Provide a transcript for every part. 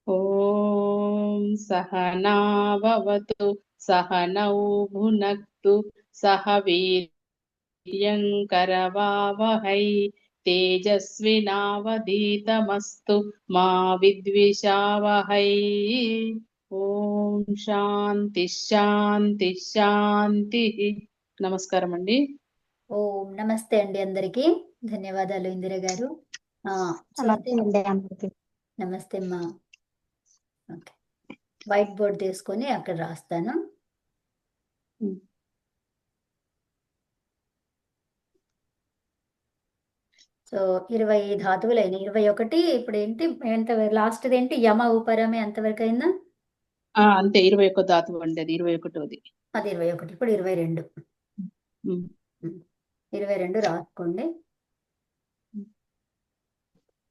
ఓం సహనావతు సహనౌ భునక్తు సహ వీర్యంకరవావహై తేజస్వినావధీతమస్తు మా విద్విషావహై. ఓం శాంతి శాంతి శాంతి. నమస్కారం అండి. ఓం నమస్తే అండి అందరికి. ధన్యవాదాలు ఇందిర గారు. నమస్తే అమ్మా. ఓకే, వైట్ బోర్డ్ తీసుకొని అక్కడ రాస్తాను. సో 20 ధాతువులు అయినాయి. 21 ఇప్పుడు ఏంటి ఎంత లాస్ట్ ఏంటి యమ ఉపరమే అంతవరకు అయిందా? అంతే 21 ధాతువు అండి, అది 21ది. అది 21. ఇప్పుడు 22. 22 రాసుకోండి.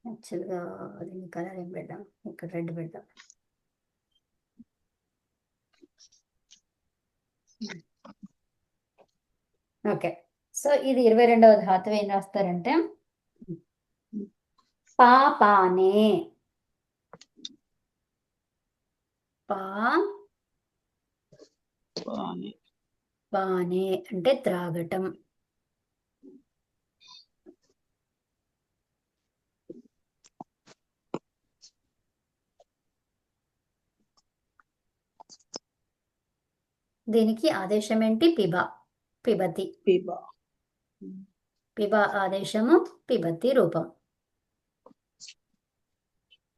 యాక్చువల్గా దీన్ని కలర్ ఏం పెడదాం, ఇక్కడ రెడ్ పెడదాం. ఓకే, సో ఇది 22వ ధాతువు. ఏం రాస్తారంటే పాపానే. పానే అంటే త్రాగటం. దీనికి ఆదేశం ఏంటి? పిబ, పిబతి. పిబ ఆదేశము, పిబతి రూపం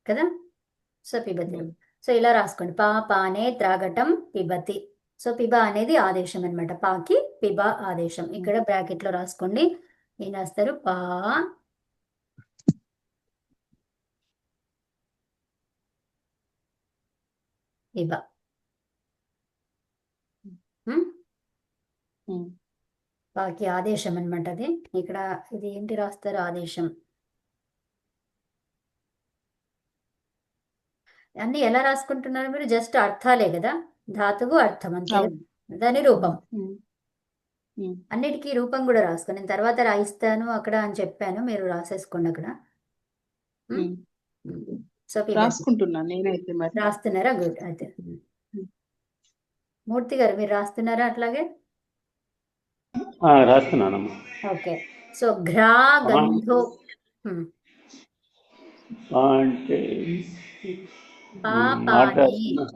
కదా. సో పిబతి రూపం. సో ఇలా రాసుకోండి, పానే త్రాగటం పిబతి. సో పిబ అనేది ఆదేశం అనమాట. పాకి పిబ ఆదేశం. ఇక్కడ బ్రాకెట్ లో రాసుకోండి. ఏం రాస్తారు? పా పిబ. పాకి ఆదేశం అనమాట అది. ఇక్కడ ఇది ఏంటి రాస్తారు? ఆదేశం. అన్ని ఎలా రాసుకుంటున్నారు మీరు? జస్ట్ అర్థాలే కదా, ధాతువు అర్థం అంతే. దాని రూపం, అన్నిటికీ రూపం కూడా రాసుకోండి. నేను తర్వాత రాయిస్తాను అక్కడ అని చెప్పాను, మీరు రాసేసుకోండి అక్కడ. సో రాసుకుంటున్నా నేనైతే. మరి రాస్తున్నారా? గుడ్. అయితే మూర్తి గారు మీరు రాస్తున్నారా? అట్లాగే రాస్తున్నానమ్మా. ఓకే, సో ఘ్రా గంధో అంటే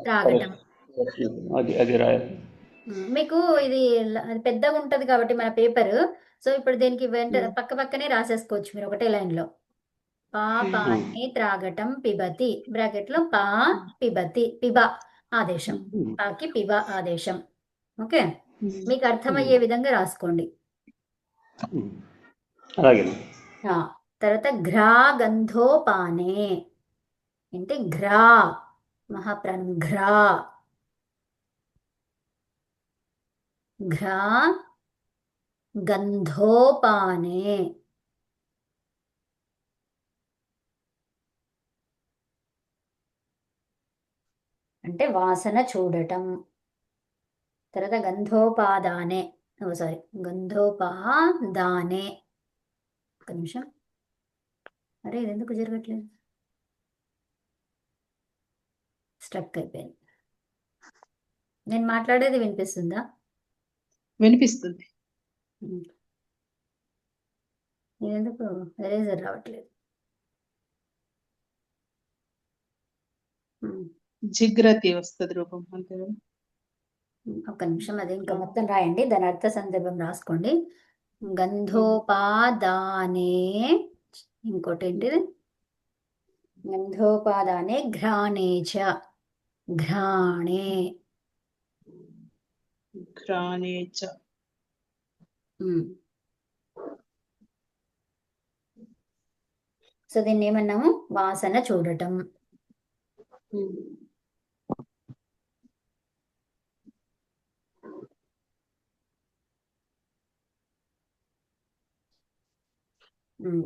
త్రాగటం. అది రాయాలి. మీకు ఇది పెద్దగా ఉంటది కాబట్టి మన పేపర్. సో ఇప్పుడు దీనికి వెంట పక్క పక్కనే రాసేసుకోవచ్చు మీరు ఒకటే లైన్ లో. పాపాన్ని త్రాగటం పిబతి, బ్రాకెట్ లో పా పిబతి. పిబ ఆదేశం, పాకి పిబ ఆదేశం. ఓకే, మీకు అర్థమయ్యే విధంగా రాసుకోండి. తర్వాత ఘ్రా గంధోపానే అంటే ఘ్రా మహాప్రాణం. ఘ్రా ఘ్రా గంధోపానే అంటే వాసన చూడటం. తర్వాత గంధోపాదానే, సారీ గంధోపాదానే. ఒక నిమిషం, అరే ఇది ఎందుకు జరగట్లేదు? స్ట్రక్ అయిపోయింది. నేను మాట్లాడేది వినిపిస్తుందా? వినిపిస్తుంది. ఇదెందుకు ఎరేజర్ రావట్లేదు? జిగ్రతి వస్తుంది రూపం అంతే. ఒక్క నిమిషం, అది ఇంకా మొత్తం రాయండి, దాని అర్థ సందర్భం రాసుకోండి. గంధోపాదానే, ఇంకోటి ఏంటిది? గంధోపాదానే ఘ్రాణే చ, ఘ్రాణే ఘ్రాణే చ. సో దీన్ని ఏమన్నాము? వాసన చూడటం.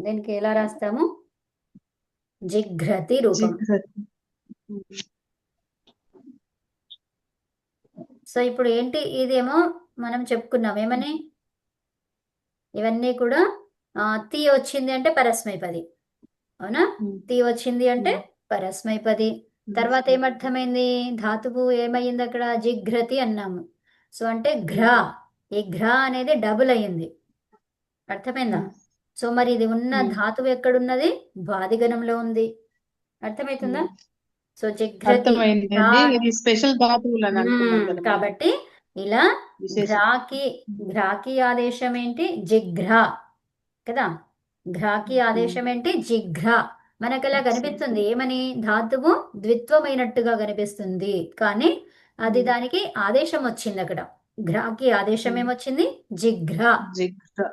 దీనికి ఎలా రాస్తాము? జిఘ్రతి రూపం. సో ఇప్పుడు ఏంటి? ఇదేమో మనం చెప్పుకున్నాం ఏమని, ఇవన్నీ కూడా తీ వచ్చింది అంటే పరస్మైపది. అవునా? తి వచ్చింది అంటే పరస్మైపది. తర్వాత ఏమర్థమైంది? ధాతువు ఏమయ్యింది అక్కడ? జిఘ్రతి అన్నాము. సో అంటే ఘ్రా, ఈ ఘ్రా అనేది డబుల్ అయ్యింది. అర్థమైందా? సో మరి ఇది ఉన్న ధాతువు ఎక్కడున్నది? వాదిగణంలో ఉంది. అర్థమవుతుందా? సో జిఘ్రతి అర్థమైందండి. ఇది స్పెషల్ ధాతువులు అని అనుకున్నాం కదా మనం. కాబట్టి ఇలా విశేష ఘ్రాకి ఆదేశం ఏంటి? జిఘ్రా కదా. ఘ్రాకి ఆదేశం ఏంటి? జిఘ్రా. మనకు అలా కనిపిస్తుంది. ఏమని? ధాతువు ద్విత్వమైనట్టుగా కనిపిస్తుంది, కానీ అది దానికి ఆదేశం వచ్చింది అక్కడ. ఘ్రాకి ఆదేశం ఏమొచ్చింది? జిఘ్రా. జిగ్ర.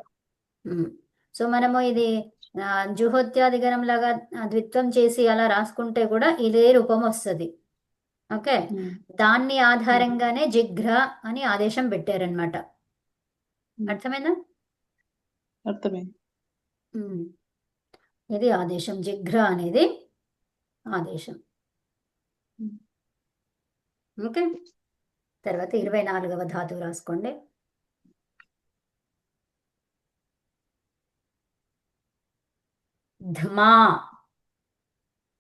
సో మనము ఇది జుహోత్యాదిగణం లాగా ద్విత్వం చేసి అలా రాసుకుంటే కూడా ఇదే రూపం వస్తుంది. ఓకే, దాన్ని ఆధారంగానే జిఘ్ర అని ఆదేశం పెట్టారనమాట. అర్థమైందా? అర్థమైంది. ఇది ఆదేశం. జిఘ్ర అనేది ఆదేశం. ఓకే, తర్వాత 24వ ధాతువు రాసుకోండి. ధ్మా.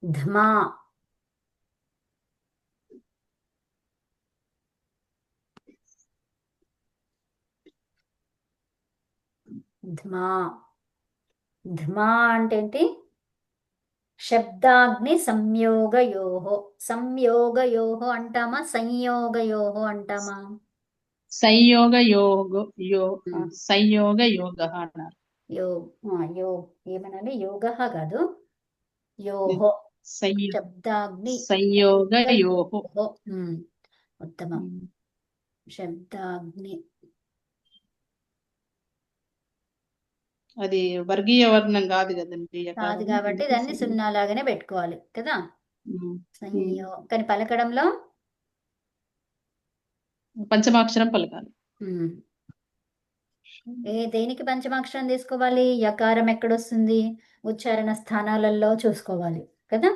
ధ్మా. ధ్మా. ధ్మా అంటే ఏంటి? శబ్దాగ్ని సంయోగయోహో. సంయోగయోహో అంటామా? సంయోగయోహో అంటామా? సంయోగ యోగ అన్నారు. ఏమనాలి? యోగ కాదు, యోహో. శబ్దాగ్ని సంయోగ యోహో. ఉత్తమం. శబ్దాగ్ని. అది వర్గీయ వర్ణం కాదు కదండి. కాదు కాబట్టి దాన్ని సున్నాలాగానే పెట్టుకోవాలి కదా. కానీ పలకడంలో పంచమాక్షరం పలకాలి. దేనికి పంచమాక్షరం తీసుకోవాలి? యకారం ఎక్కడొస్తుంది? ఉచ్చారణ స్థానాలలో చూసుకోవాలి కదా.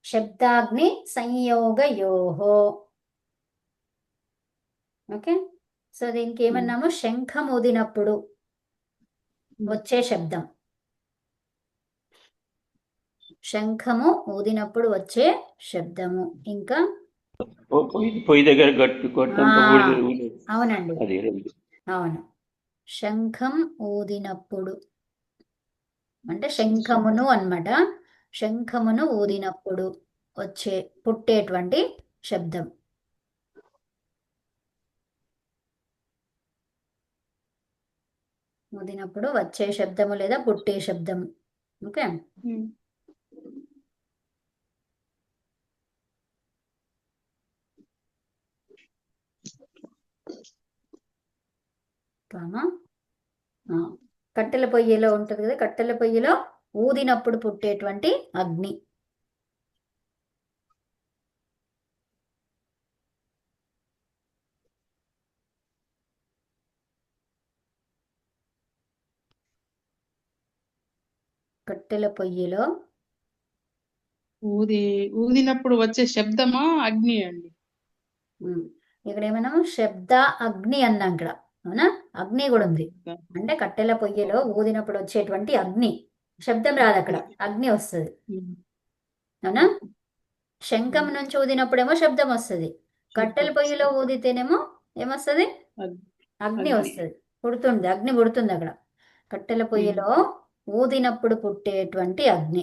శబ్దాగ్ని సంయోగయోహో. ఓకే, సో దీనికి ఏమన్నాము? శంఖం ఊదినప్పుడు వచ్చే శబ్దం. శంఖము ఊదినప్పుడు వచ్చే శబ్దము. ఇంకా పొయ్యి దగ్గర గట్టి కొట్టంతో అవునండి, అది అవును. శంఖం ఊదినప్పుడు అంటే శంఖమును అన్నమాట. శంఖమును ఊదినప్పుడు పుట్టేటువంటి శబ్దం. ఊదినప్పుడు వచ్చే శబ్దము లేదా పుట్టే శబ్దము. ఓకే, కట్టెల పొయ్యిలో ఉంటది కదా, కట్టెల పొయ్యిలో ఊదినప్పుడు పుట్టేటువంటి అగ్ని. కట్టెల పొయ్యిలో ఊదినప్పుడు వచ్చే శబ్దమా అగ్ని అండి? ఇక్కడ ఏమన్నాము? శబ్ద అగ్ని అన్నాం ఇక్కడ. అవునా? అగ్ని కూడా ఉంది. అంటే కట్టెల పొయ్యిలో ఊదినప్పుడు వచ్చేటువంటి అగ్ని. శబ్దం రాదు అక్కడ, అగ్ని వస్తుంది. అవునా? శంఖం నుంచి ఊదినప్పుడేమో శబ్దం వస్తుంది. కట్టెల పొయ్యిలో ఊదితేనేమో ఏమొస్తుంది? అగ్ని వస్తుంది. పుడుతుంది, అగ్ని పుడుతుంది అక్కడ. కట్టెల పొయ్యిలో ఊదినప్పుడు పుట్టేటువంటి అగ్ని.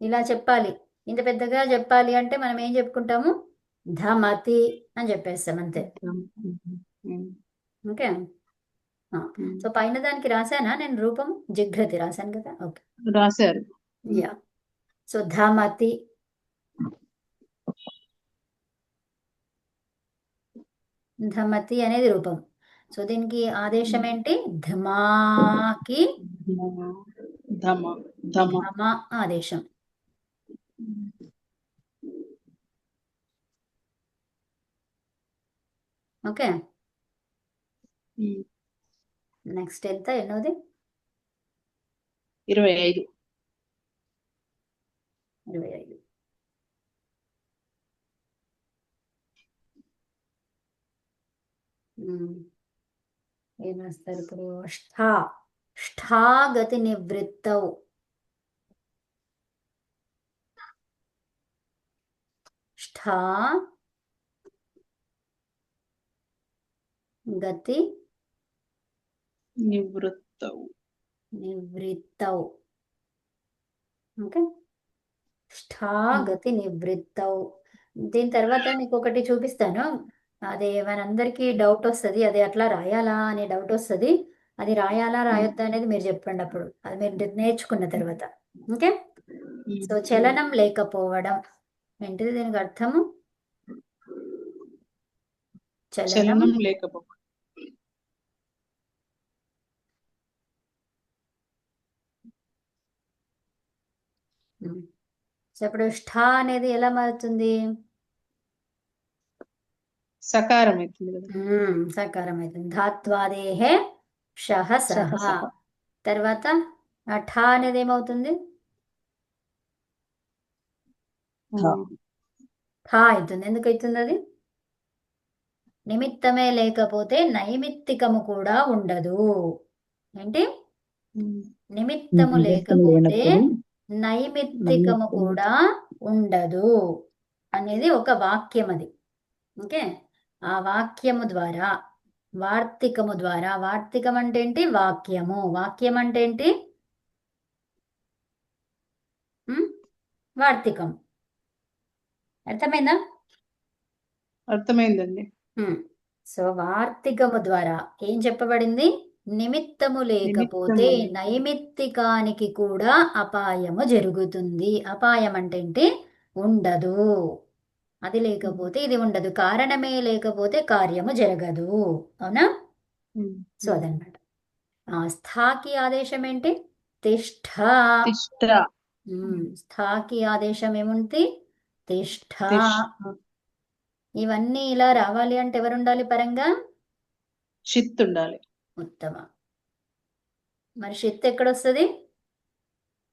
ఇలా చెప్పాలి. ఇంత పెద్దగా చెప్పాలి అంటే మనం ఏం చెప్పుకుంటాము? ధమతి అని చెప్పేస్తాం అంతే. ఓకే, సో పైన దానికి రాశానా నేను రూపం? జిఘ్రతి రాశాను కదా. ఓకే, రాశారు. Yeah, so ధమతి. ధమతి అనేది రూపం. సో దీనికి ఆదేశం ఏంటి? ధమాకి ధమ ఆదేశం. ఓకే, ఉమ్. నెక్స్ట్ ఎంత ఎన్నోది 25. 25. ఏం రాస్తారు ఇప్పుడు ష్ఠా గతి నివృత్తౌ. ష్ఠా గతి నివృత్తవు. నివృత్తౌ. ఓకే, ష్ఠా గతి నివృత్తౌ. దీని తర్వాత మీకు ఒకటి చూపిస్తాను. అదే మనందరికీ డౌట్ వస్తుంది, అది అట్లా రాయాలా అనే డౌట్ వస్తుంది. అది రాయాలా రాయొద్దా అనేది మీరు చెప్పండి అప్పుడు, అది మీరు నేర్చుకున్న తర్వాత. ఓకే, సో చలనం లేకపోవడం ఏంటిది దీనికి అర్థము? చలనం చలనం లేకపోవడం. సో ఇప్పుడు ష్ఠా అనేది ఎలా మారుతుంది? సకారం అవుతుంది కదా. సకారం అవుతుంది. ధాత్వాదేహే షహ సహ. సహ. తర్వాత ఆ ఠా అనేది ఏమవుతుంది? ఠా అవుతుంది. ఎందుకు అవుతుంది అది? నిమిత్తమే లేకపోతే నైమిత్తికము కూడా ఉండదు. ఏంటి? నిమిత్తము లేకపోతే నైమిత్తికము కూడా ఉండదు అనేది ఒక వాక్యం అది. ఓకే, ఆ వాక్యము ద్వారా, వార్తికము ద్వారా, వార్తికం అంటే ఏంటి? వాక్యము. వాక్యం అంటే ఏంటి? వార్తికం. అర్థమైందా? అర్థమైందండి. సో వార్తికము ద్వారా ఏం చెప్పబడింది? నిమిత్తము లేకపోతే నిమిత్తము లేక. నైమిత్తికానికి కూడా అపాయము జరుగుతుంది. అపాయం అంటే ఏంటి? ఉండదు. అది లేకపోతే ఇది ఉండదు. కారణమే లేకపోతే కార్యము జరగదు. అవునా? సో అదనమాట. స్థాకి ఆదేశం ఏంటి? తిష్ఠ. తిష్ట. స్థాకి ఆదేశం ఏముంది? తిష్ఠ. తిష్ట. ఇవన్నీ ఇలా రావాలి అంటే ఎవరు ఉండాలి పరంగా? షిత్ ఉండాలి. ఉత్తమ. మరి షిత్ ఎక్కడొస్తుంది?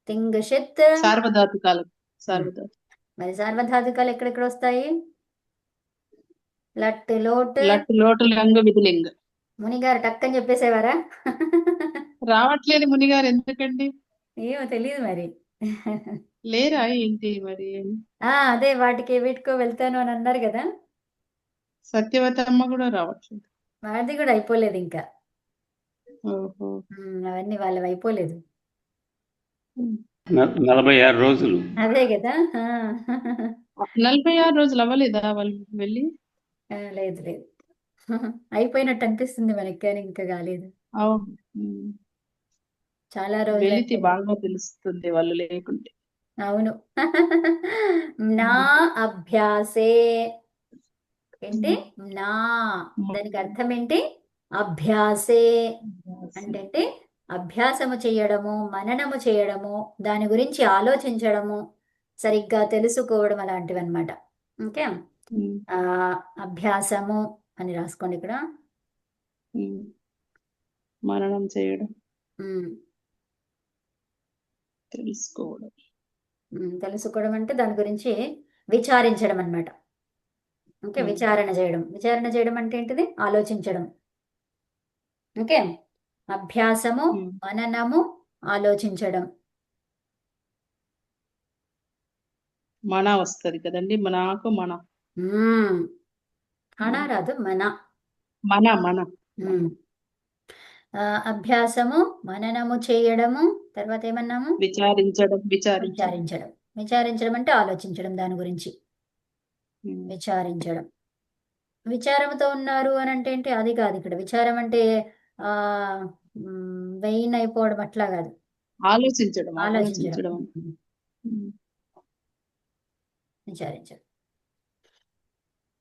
తింగ షిత్. సార్వధాతుకాలు. సార్వధాతు. మరి సార్వధాతుకాలు ఎక్కడెక్కడ వస్తాయి? లట్ లోట్. లట్ లోటు లింగ విధిలింగ. మునిగారు టక్కని చెప్పేసేవారా? రావట్లేదు మునిగారు, ఎందుకండి? ఏమో తెలియదు మరి. లేరా ఏంటి మరి? అదే వాటికి వీటికో వెళ్తాను అని అన్నారు కదా. సత్యవతమ్మ కూడా రావట్లేదు. వాడిది కూడా అయిపోలేదు ఇంకా. ఓహో. అవన్నీ వాళ్ళవి అయిపోలేదు. 46 రోజులు. అదే కదా. 46 రోజులు అవ్వలేదా వాళ్ళు వెళ్ళి? లేదు లేదు, అయిపోయినట్టు అనిపిస్తుంది మనకి, కానీ ఇంకా కాలేదు. అవును. చాలా రోజులు వెళితే బాగా తెలుస్తుంది వాళ్ళు లేకుంటే. అవును. నా అభ్యాసే ఏంటి? నా దానికి అర్థం ఏంటి? అభ్యాసే అంటే అభ్యాసము చేయడము, మననము చేయడము, దాని గురించి ఆలోచించడము, సరిగ్గా తెలుసుకోవడం అలాంటివి అనమాట. ఓకే, అభ్యాసము అని రాసుకోండి ఇక్కడ. మననం చేయడం, తెలుసుకోవడం. తెలుసుకోవడం అంటే దాని గురించి విచారించడం అన్నమాట. ఓకే, విచారణ చేయడం. విచారణ చేయడం అంటే ఏంటిది? ఆలోచించడం. ఓకే, అభ్యాసము, మననము, ఆలోచించడం. మన వస్తుంది కదండి, మనకు మన. హణ రాదు, మన. మన మన. అభ్యాసము, మననము చేయడము, తర్వాత ఏమన్నాము? విచారించడం. విచారించడం. విచారించడం అంటే ఆలోచించడం దాని గురించి. విచారించడం. విచారంతో ఉన్నారు అని అంటే ఏంటి? అది కాదు ఇక్కడ. విచారం అంటే వెయిన్ అయిపోవడం అట్లా కాదు. ఆలోచించడం. ఆలోచించడం. విచారించడం.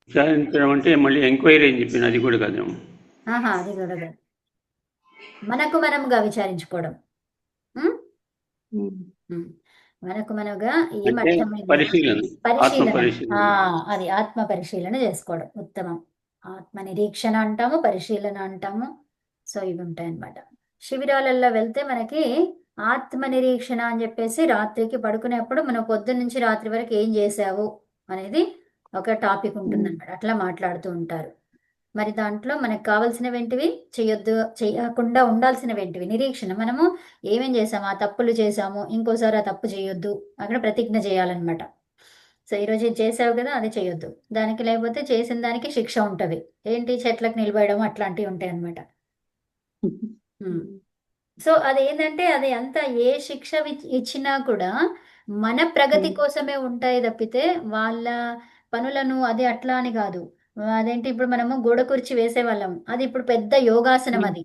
విచారించడం అంటే మళ్ళీ ఎంక్వైరీ అని చెప్పింది, అది కూడా కాదు. అది కూడా కాదు. మనకు మనముగా విచారించుకోవడం. మనకు మనగా ఏమర్థమైంది? పరిశీలన. అది ఆత్మ పరిశీలన చేసుకోవడం. ఉత్తమం. ఆత్మ నిరీక్షణ అంటాము, పరిశీలన అంటాము. సో ఇవి ఉంటాయి అన్నమాట. శిబిరాలలో వెళ్తే మనకి ఆత్మ నిరీక్షణ అని చెప్పేసి రాత్రికి పడుకునేప్పుడు మనం పొద్దున్న నుంచి రాత్రి వరకు ఏం చేసావు అనేది ఒక టాపిక్ ఉంటుందన్నమాట. అట్లా మాట్లాడుతూ ఉంటారు. మరి దాంట్లో మనకు కావాల్సినవేంటివి, చేయొద్దు చేయకుండా ఉండాల్సినవేంటివి, నిరీక్షణ. మనము ఏమేం చేసాము, ఆ తప్పులు చేసాము, ఇంకోసారి ఆ తప్పు చేయొద్దు, అక్కడ ప్రతిజ్ఞ చేయాలన్నమాట. సో ఈరోజు ఇది చేసావు కదా, అది చేయొద్దు, దానికి లేకపోతే చేసిన దానికి శిక్ష ఉంటుంది. ఏంటి, చెట్లకు నిలబడడం అట్లాంటివి ఉంటాయి అన్నమాట. సో అది ఏంటంటే అది అంతా ఏ శిక్ష ఇచ్చినా కూడా మన ప్రగతి కోసమే ఉంటాయి తప్పితే వాళ్ళ పనులను అది అట్లా అని కాదు. అదేంటి, ఇప్పుడు మనము గోడ కుర్చీ వేసేవాళ్ళం, అది ఇప్పుడు పెద్ద యోగాసనం. అది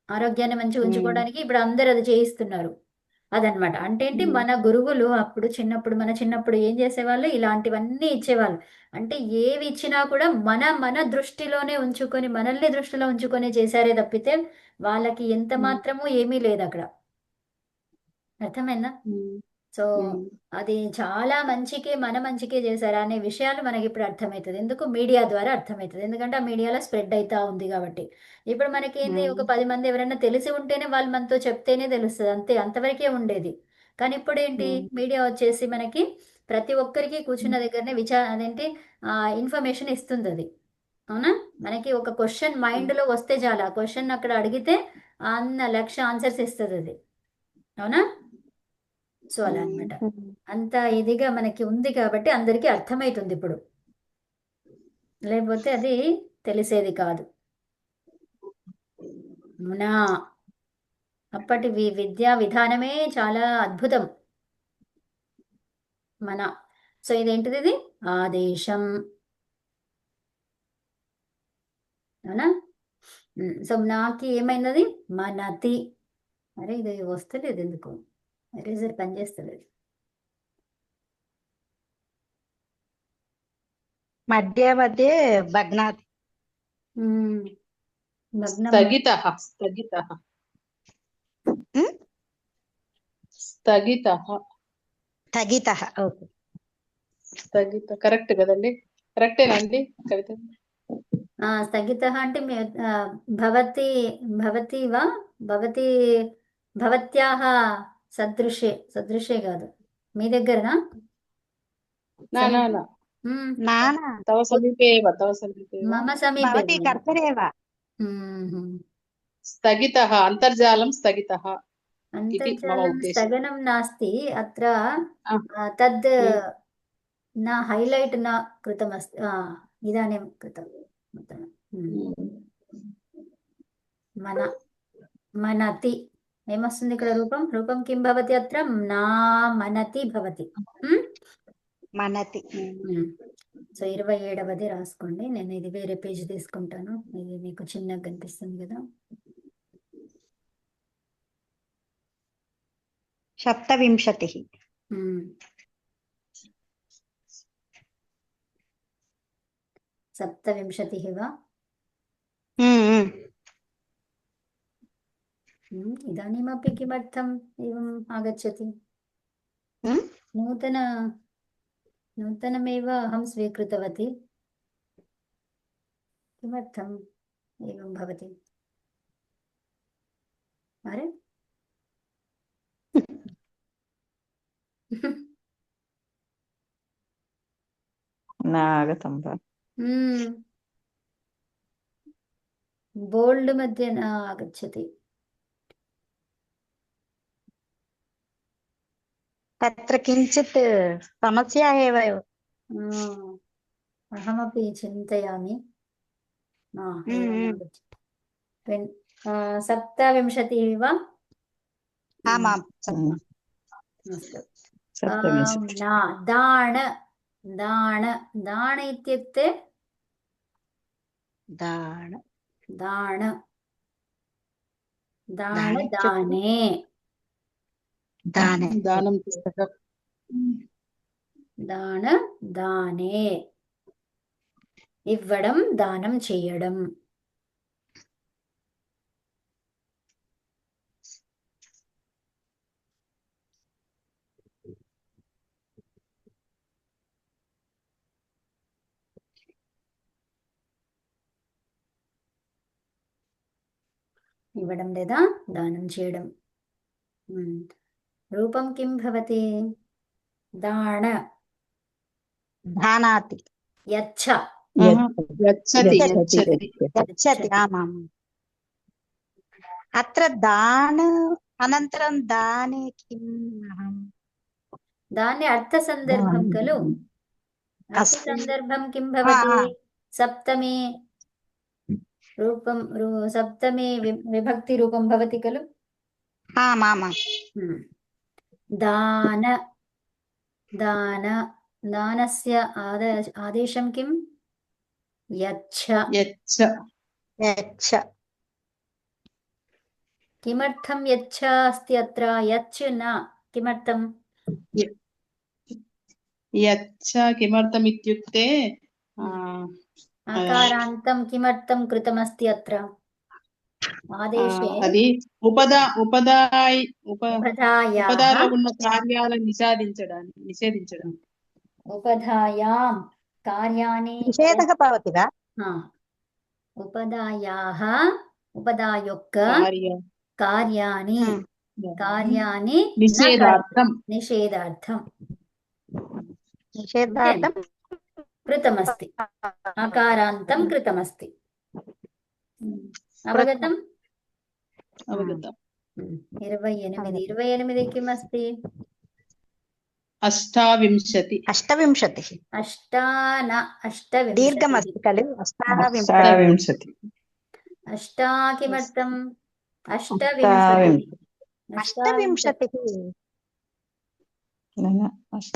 ఆరోగ్యాన్ని మంచిగా ఉంచుకోవడానికి ఇప్పుడు అందరు అది చేయిస్తున్నారు. అదనమాట. అంటే ఏంటి, మన గురువులు అప్పుడు మన చిన్నప్పుడు ఏం చేసేవాళ్ళు, ఇలాంటివన్నీ ఇచ్చేవాళ్ళు. అంటే ఏవి ఇచ్చినా కూడా మన దృష్టిలోనే ఉంచుకొని, మనల్ని దృష్టిలో ఉంచుకొని చేశారే తప్పితే వాళ్ళకి ఎంత మాత్రము ఏమీ లేదు అక్కడ. అర్థమైందా? సో అది చాలా మంచికే, మన మంచికే చేశారా అనే విషయాలు మనకి ఇప్పుడు అర్థమవుతుంది. ఎందుకు, మీడియా ద్వారా అర్థమవుతుంది. ఎందుకంటే ఆ మీడియాలో స్ప్రెడ్ అవుతా ఉంది కాబట్టి. ఇప్పుడు మనకేంది, ఒక 10 మంది ఎవరైనా తెలిసి ఉంటేనే వాళ్ళు మనతో చెప్తేనే తెలుస్తుంది, అంతే, అంతవరకే ఉండేది. కానీ ఇప్పుడు ఏంటి, మీడియా వచ్చేసి మనకి ప్రతి ఒక్కరికి కూర్చున్న దగ్గరనే అదేంటి ఇన్ఫర్మేషన్ ఇస్తుంది అది. అవునా? మనకి ఒక క్వశ్చన్ మైండ్లో వస్తే చాలా, క్వశ్చన్ అక్కడ అడిగితే అన్న లక్ష ఆన్సర్స్ ఇస్తుంది అది. అవునా? సో అలా అనమాట. అంత ఇదిగా మనకి ఉంది కాబట్టి అందరికీ అర్థమవుతుంది ఇప్పుడు, లేకపోతే అది తెలిసేది కాదు. అవునా? అప్పటి విద్యా విధానమే చాలా అద్భుతం మన. సో ఇదేంటిది, ఇది ఆదేశం. అవునా? సో నాకు ఏమైనది, మనతి. అరే ఇది వస్తలేదు ఎందుకు, ఎరేజర్ పనిచేస్తలేదు. మధ్య మధ్య భగ్నాతి. భగ్నం. స్థగితః స్థగితః స్థగితః స్థగితః. ఓకే, స్థగిత కరెక్ట్ కదండి, కరెక్టేనా అండి కవిత? స్థగితః అంటే భవతి భవతి వా భవతి భవత్యాహ సదృశే, సదృశే కాదు, మీ దగ్గరనా? నా నా నా నానా తవ సమీపే ఏవ, తవ సమీపే ఏవ. మమ సమీపే. భవతి కర్తరేవ. స్థగితః అంతర్జాలం స్థగితः इति मम అంతర్జాలం उद्देशः। స్థగనం నాస్తి అత్ర, ఆ. తద్ न హైలైట్ न కృతమస్తి, ఇదాनीं కృతం. మన మనతి ఏమొస్తుంది ఇక్కడ, రూపం, రూపం కిం భవతి అత్ర, నా మనతి భవతి. మనతి. సో 27వది రాసుకోండి. నేను ఇది వేరే పేజ్ తీసుకుంటాను, ఇది మీకు చిన్నగా కనిపిస్తుంది కదా. సప్తవింశతిః. సప్తవింశతిः వా? इदानीमपि किमर्थम् एवम् आगच्छति? नूतनमेव अहं स्वीकृतवती, किमर्थम् एवं भवति? अरे न आगतं वा? बोल्ड् मध्ये न आगच्छति. तत्र किञ्चित् समस्या एव. अहमपि चिन्तयामि. सप्तविंशतिः वा? आमाम्, अस्तु. सप्तविंशतिः। दाण, दाण, दाण इत्युक्ते दाण, दाण, दाण, दाण दाने, दाने. దానం దాన, దానే, ఇవ్వడం, దానం చేయడం. ఇవ్వడం లేదా దానం చేయడం. రూపం కిం భవతి? దాన దానాతి యచ్చ గచ్చతి గచ్చతి. గచ్చతి ఆమాం. అత్ర దాన అనంతరం దానే కిం అహం దాన్ని అర్థ సందర్భం ఖలు. అర్థ అస్తి. సందర్భం కిం భవతి? ఆ. సప్తమే రూపం సప్తమే విభక్తి రూపం భవతి ఖలు. ఆమాం. దాన దాన దానస్య ఆదేశం కిం? యచ్చ. యచ్చ యచ్చ కిమర్థం యచ్చ అస్తి అత్ర? యచ్చ న కిమర్థం? యచ్చ కిమర్థం ఇత్యుక్తే ఆకారాంతం కిమర్థం కృతమస్తి అత్ర ఆదేశే? అది ఉపదాలో ఉపధాయాః ఉన్న కార్యాలను నిషేధించడం. ఉపధాయాం కార్యాణి నిషేధः భవతి वा? ఉపదాయాః ఉపదాయొక్క కార్య కార్యాణి కార్యాణి నిషేధార్థం. నిషేధార్థం నిషేధార్థం కృతమస్తి. ఆకారాంతం కృతమస్తి. అవగతం? అవగతం. 28 కిమస్తి? అష్టావింశతి. అష్టవింశతిः అష్టవింశతి దీర్ఘమస్తి ఖలు. అష్టావింశతిः అష్టావింశతి. అష్టా కిమర్థం? అష్టవింశతి. అష్టవింశతిः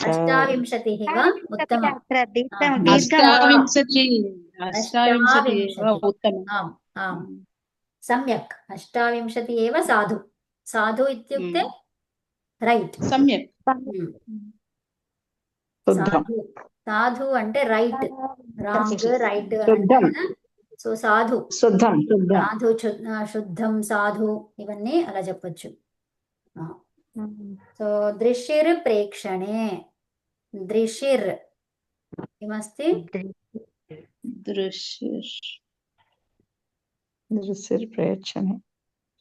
అష్టావింశతిः वा उत्तमम्. అత్ర దీర్ఘం అష్టావింశతి ఏవ ఉత్తమం. आम् आम् सम्यक्. అష్టావింశతి ఏవ సాధు. సాధు ఇత్యుక్తే రైట్. సమ్యక్. శుద్ధం. సాధు అంటే రైట్, రాంగ్, రైట్. శుద్ధం. సో సాధు, శుద్ధం. శుద్ధం. సాధు, శుద్ధం, సాధు ఇవన్నీ అలా చెప్పొచ్చు. సో దృశ్యర్ ప్రేక్షణే. దృశ్యర్ కిమస్తి? దృశ్యప్రేక్షణే.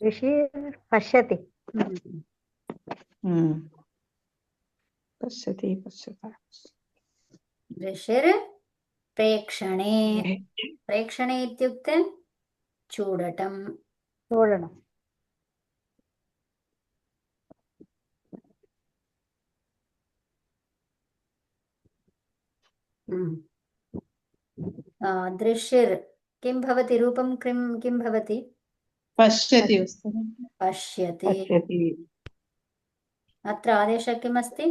ఋషి పశ్యతి. పశ్యతి పశ్యత. దృశ్యర్ ప్రేక్షణే. ప్రేక్షణే ఇత్యుక్తే చూడటం. చూడడం. దృశ్యర్ किं भवति? रूपं किं भवति? పశ్యతి వస్తుంది. पश्यति. పశ్యతి. अत्र आदेशः किमस्ति?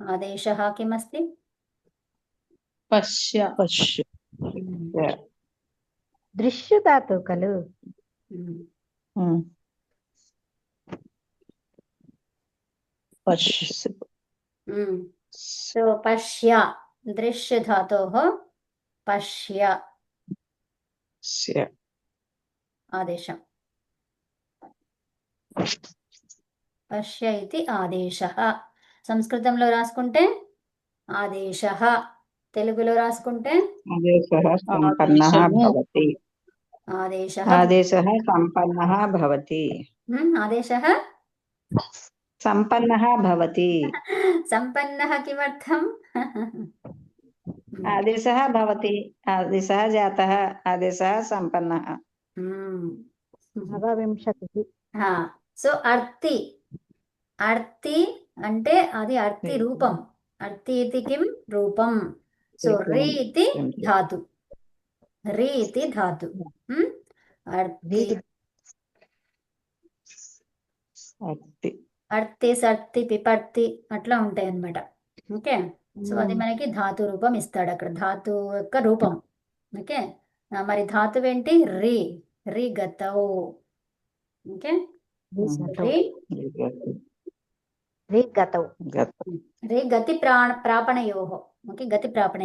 आदेशः किमस्ति? పశ్య. పశ్య. దృశ్యధాతు ఖలు. పశ్య. సో పశ్య దృశ్య ధాతోః పశ్య ఆదేశం. పశ్య ఇది ఆదేశः. సంస్కృతంలో రాసుకుంటే ఆదేశः, తెలుగులో రాసుకుంటే ఆదేశः సంపన్నः భవతి. ఆదేశः ఆదేశः సంపన్నः భవతి. ఆదేశः సంపన్నः భవతి. సంపన్నः కిమర్థం? ఆదేశः భవతి. ఆదేశः జాతः. ఆదేశः సంపన్నः. నవవింశతిः. సో అర్తి. అర్తి అంటే అది అర్తి రూపం. అర్తి ఇది కిం? రూపం. సో రి ఇది ధాతు. రి ఇది ధాతు. అర్తి. అర్తి. అర్తి, సర్తి, పిపర్తి అట్లా ఉంటాయి అన్నమాట. ఓకే. సో అది మనకి ధాతు రూపం ఇస్తాడు అక్కడ, ధాతు యొక్క రూపం. ఓకే. మరి ధాతు ఏంటి? రి. రి గతౌ. ఓకే. రి గతౌ. రి గతి ప్రాపణయోః. ఓకే. గతి ప్రాపణ